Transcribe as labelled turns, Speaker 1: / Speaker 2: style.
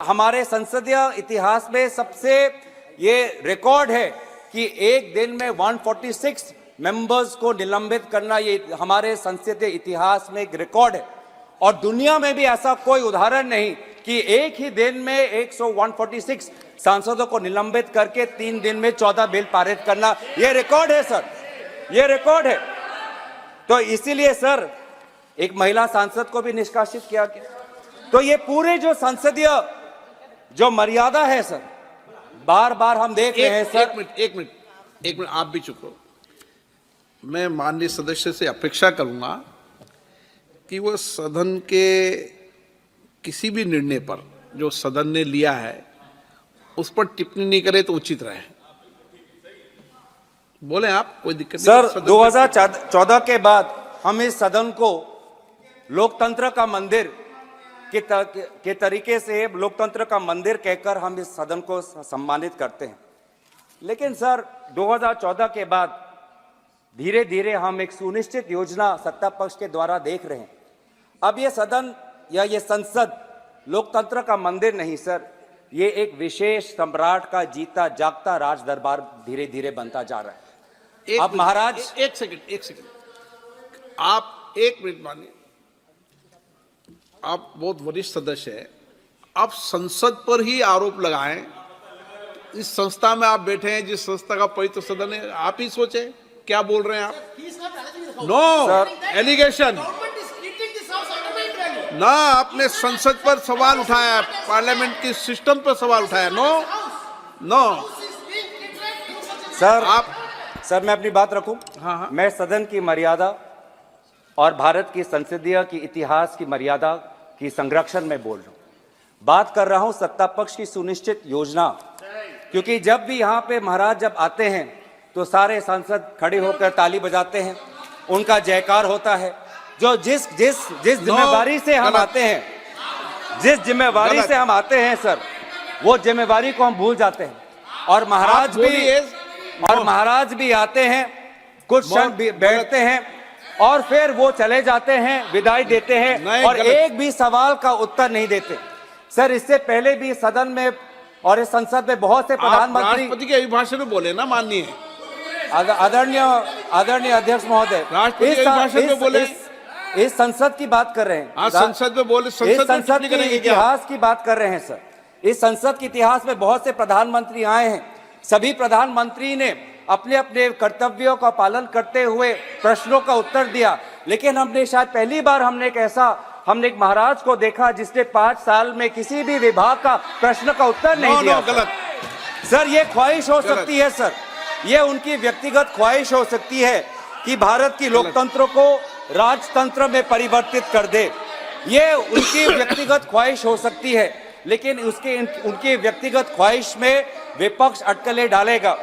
Speaker 1: हमारे संसदीय इतिहास में सबसे ये रिकॉर्ड है कि एक दिन में 146 मेंबर्स को निलंबित करना, ये हमारे संसदीय इतिहास में एक रिकॉर्ड है। और दुनिया में भी ऐसा कोई उदाहरण नहीं कि एक ही दिन में 146 सांसदों को निलंबित करके 3 दिन में 14 बिल पारित करना, ये रिकॉर्ड है सर, ये रिकॉर्ड है। तो इसीलिए सर एक महिला सांसद को भी निष्कासित किया गया। तो ये पूरे जो संसदीय जो मर्यादा है सर, बार बार हम देख रहे हैं सर।
Speaker 2: एक मिनट आप भी चुप रहो। मैं माननीय सदस्य से अपेक्षा करूंगा कि वो सदन के किसी भी निर्णय पर जो सदन ने लिया है उस पर टिप्पणी नहीं करे तो उचित रहे। बोले आप, कोई दिक्कत नहीं
Speaker 1: सर। 2014 के बाद हम इस सदन को लोकतंत्र का मंदिर के तरीके से लोकतंत्र का मंदिर कहकर हम इस सदन को सम्मानित करते हैं। लेकिन सर 2014 के बाद धीरे धीरे हम एक सुनिश्चित योजना सत्ता पक्ष के द्वारा देख रहे हैं। अब ये सदन या ये संसद लोकतंत्र का मंदिर नहीं सर, ये एक विशेष सम्राट का जीता जागता राज दरबार धीरे धीरे बनता जा रहा है। अब महाराज
Speaker 2: एक सेकंड आप 1 मिनट मानिए। आप बहुत वरिष्ठ सदस्य हैं, आप संसद पर ही आरोप लगाएं। इस संस्था में आप बैठे हैं, जिस संस्था का पवित्र सदन है, आप ही सोचें क्या बोल रहे हैं आप। नो एलिगेशन ना, आपने संसद पर सवाल उठाया, पार्लियामेंट की सिस्टम पर सवाल उठाया। नो
Speaker 1: सर मैं अपनी बात रखूं।
Speaker 2: हाँ।
Speaker 1: मैं सदन की मर्यादा और भारत की संसदीय की इतिहास की मर्यादा की संरक्षण में बोल रहा हूं। बात कर रहा हूं सत्ता पक्ष की सुनिश्चित योजना, क्योंकि जब भी यहाँ पे महाराज जब आते हैं तो सारे सांसद खड़े होकर ताली बजाते हैं, उनका जयकार होता है। जो जिस जिम्मेवारी से हम आते हैं, जिस जिम्मेवारी से हम आते हैं सर, वो जिम्मेवारी को हम भूल जाते हैं। और महाराज भी आते हैं, कुछ क्षण बैठते हैं और फिर वो चले जाते हैं, विदाई देते हैं और एक भी सवाल का उत्तर नहीं देते। सर इससे पहले भी सदन में और इस संसद में बहुत से प्रधानमंत्री
Speaker 2: राष्ट्रपति के अभिभाषण में बोले ना, माननीय
Speaker 1: आदरणीय अध्यक्ष महोदय, इस संसद की बात कर रहे हैं।
Speaker 2: संसद में बोले,
Speaker 1: संसद के इतिहास की बात कर रहे हैं सर। इस संसद के इतिहास में बहुत से प्रधानमंत्री आए हैं, सभी प्रधानमंत्री ने अपने अपने कर्तव्यों का पालन करते हुए प्रश्नों का उत्तर दिया। लेकिन हमने शायद पहली बार हमने एक महाराज को देखा जिसने 5 साल में किसी भी विभाग का प्रश्न का उत्तर नहीं दिया।
Speaker 2: गलत
Speaker 1: सर, ये ख्वाहिश हो सकती है सर, ये उनकी व्यक्तिगत ख्वाहिश हो सकती है कि भारत की लोकतंत्र को राजतंत्र में परिवर्तित कर दे। ये उनकी व्यक्तिगत ख्वाहिश हो सकती है, लेकिन उनकी व्यक्तिगत ख्वाहिश में विपक्ष अटकलें डालेगा।